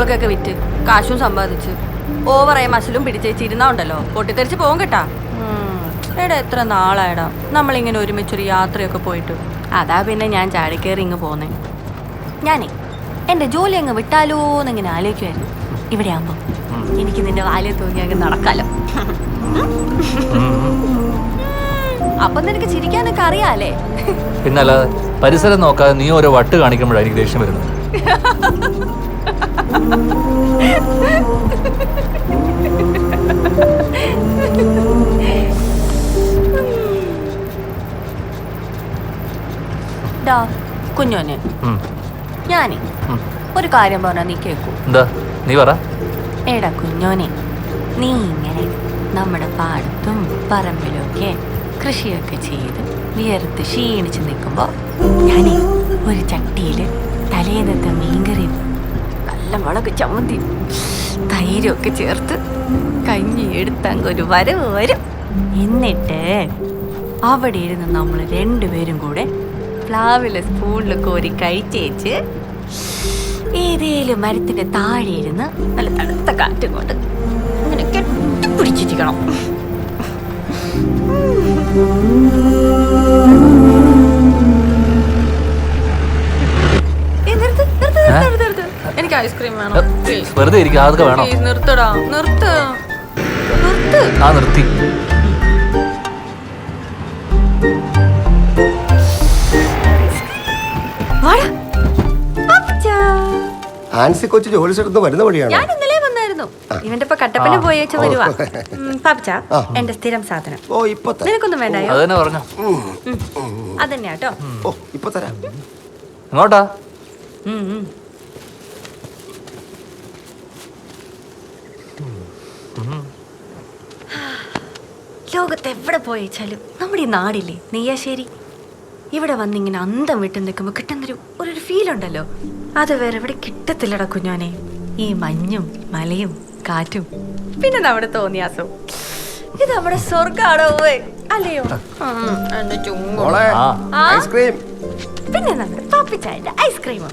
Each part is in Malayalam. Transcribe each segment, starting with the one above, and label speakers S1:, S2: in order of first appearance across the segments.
S1: സാധനങ്ങളൊക്കെ വിറ്റ് കാശും സമ്പാദിച്ച് ഓവറായ മസിലും പിടിച്ചേച്ചിരുന്നാ ഉണ്ടല്ലോ പൊട്ടിത്തെറിച്ച് പോകും കേട്ടാ. എടാ എത്ര നാളായടാ നമ്മളിങ്ങനെ ഒരുമിച്ചൊരു യാത്രയൊക്കെ പോയിട്ട്. അതാ പിന്നെ ഞാൻ ചാടിക്കേറി ഇങ്ങ് പോന്നേ. ഞാനേ എൻ്റെ ജോലി അങ്ങ് വിട്ടാലോ എന്നിങ്ങനെ ആലോചിക്കുമായിരുന്നു. ഇവിടെ ആകുമ്പോ എനിക്ക് നിന്റെ വാലിൽ തൂങ്ങി അങ്ങ് നടക്കാലോ. അപ്പൊ നിനക്ക് ചിരിക്കാനൊക്കെ അറിയാലേ.
S2: പിന്നല്ലാതെ പരിസരം നോക്കാതെ നീ ഓരോ വട്ട് കാണിക്കുമ്പോഴാണ് എനിക്ക് ദേഷ്യം വരുന്നത്.
S1: കുഞ്ഞോനെ ഞാനേ ഒരു കാര്യം പറഞ്ഞാ നീ കേക്കൂ.
S2: എന്താ നീ പറ.
S1: എടാ കുഞ്ഞോനെ, നീ ഇങ്ങനെ നമ്മുടെ പാടത്തും പറമ്പിലൊക്കെ കൃഷിയൊക്കെ ചെയ്ത് വിയർത്ത് ക്ഷീണിച്ച് നിൽക്കുമ്പോ ഞാനേ ഒരു ചട്ടിയില് തലേന്നത്തെ മീൻകറിയും നല്ല മുളക് ചമ്മന്തി തൈരൊക്കെ ചേർത്ത് കഞ്ഞി എടുത്തങ്ങ് ഒരു വരവ് വരും. എന്നിട്ട് അവിടെ ഇരുന്ന് നമ്മൾ രണ്ടുപേരും കൂടെ പ്ലാവിലെ സ്പൂണിൽ കോരി കഴിച്ചേച്ച് ഏതേലും മരത്തിന്റെ താഴെ ഇരുന്ന് നല്ല തണുത്ത കാറ്റും കൊണ്ട് അങ്ങനെ കെട്ടിപ്പിടിച്ചിരിക്കണം. എനിക്ക് ഐസ്ക്രീം വേണം.
S2: വെറുതെ ഇരിക്കാതെ വേണം.
S1: നിർത്തടാ, നിർത്ത്.
S2: നിർത്തി.
S3: ആൻസി കൊച്ചു ജോലി സ്ഥലത്ത് വരുന്ന വഴിയാണ്.
S1: ഞാൻ ഇന്നലെ വന്നായിരുന്നു. ഇവന്റെ ഇപ്പൊ കട്ടപ്പന പോയേച്ച് വരുവാ. പാപ്പച്ച എന്റെ സ്ഥിരം സാധനം.
S3: ഓ ഇപ്പൊ
S1: നിനക്കൊന്നും വേണ്ടായോ?
S2: അതന്നെ പറഞ്ഞു.
S1: അതന്നെയാ കേട്ടോ.
S3: ഓ ഇപ്പൊ തരാം.
S2: എങ്ങോട്ടാ?
S1: ലോകത്ത് എവിടെ പോയേച്ചാലും നമ്മുടെ ഈ നാടില്ലേ നെയ്യാശ്ശേരി, ഇവിടെ വന്നിങ്ങനെ അന്തം വിട്ട് നിൽക്കുമ്പോൾ കിട്ടുന്നൊരു ഒരു ഫീൽ ഉണ്ടല്ലോ, അത് വേറെ എവിടെ കിട്ടത്തില്ലടാ കുഞ്ഞോനെ. ഈ മഞ്ഞും മലയും കാറ്റും പിന്നെ നമ്മുടെ തോന്നിയാസവും, ഇത് നമ്മുടെ സ്വർഗാടോ അല്ലയോ?
S3: ഐസ്ക്രീം
S1: പിന്നെ നമ്മുടെ പാപ്പിച്ചായന്റെ ഐസ്ക്രീമും.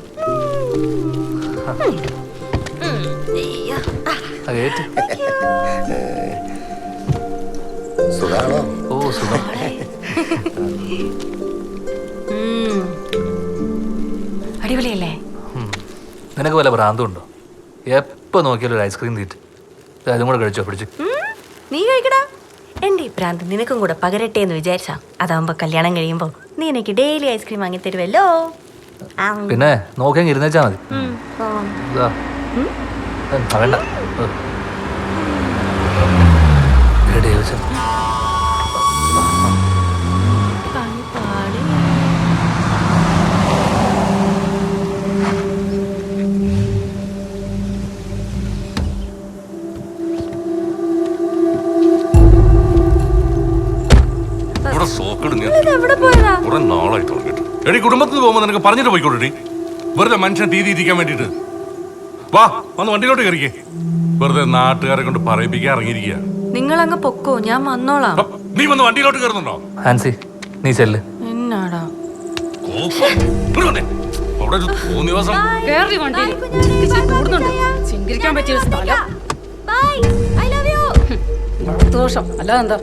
S3: സുഖാണോ?
S2: ഓ സുഖം.
S1: അടിപൊളിയല്ലേ?
S2: നിനക്ക് വല്ല ഭ്രാന്തുണ്ടോ? എപ്പോ നോക്കിയാലും ഒരു ഐസ്ക്രീം തീറ്റ്. അതും കൂടെ കഴിച്ചോ? പിടിച്ചു
S1: നീ കഴിക്കടാ. എന്റെ ഈ ഭ്രാന്ത് നിനക്കും കൂടെ പകരട്ടെ എന്ന് വിചാരിച്ചാ. അതാവുമ്പോ കല്യാണം കഴിയുമ്പോ നീ എനിക്ക് ഡെയിലി ഐസ്ക്രീം വാങ്ങി തരുമല്ലോ.
S2: പിന്നെ നോക്കിയാൽ ഇരുന്നേച്ചാ മതി. വേണ്ട.
S4: കുടുംബത്തിൽ പോകുമ്പോ നിനക്ക് പറഞ്ഞിട്ട് പോയിക്കോട്ടെ. വെറുതെ മനുഷ്യനെ തീരിയിരിക്കാൻ വേണ്ടിട്ട് വാ, വന്ന് വണ്ടിയിലോട്ട് കയറിക്കേ. വെറുതെ നാട്ടുകാരെ കൊണ്ട് പറയിപ്പിക്കാൻ ഇറങ്ങിയിരിക്കുക.
S1: നിങ്ങൾ അങ്ങ് പൊക്കോ, ഞാൻ വന്നോളാം.
S4: നീ വന്ന് വണ്ടിയിലോട്ട് കയറുന്നുണ്ടോ?
S2: ആൻസി നീ ചെല്ല്.
S1: എന്നാടാ
S5: ചിങ്കരിക്കാൻ പറ്റിയ സ്ഥലം. ദോഷം അല്ല എന്താ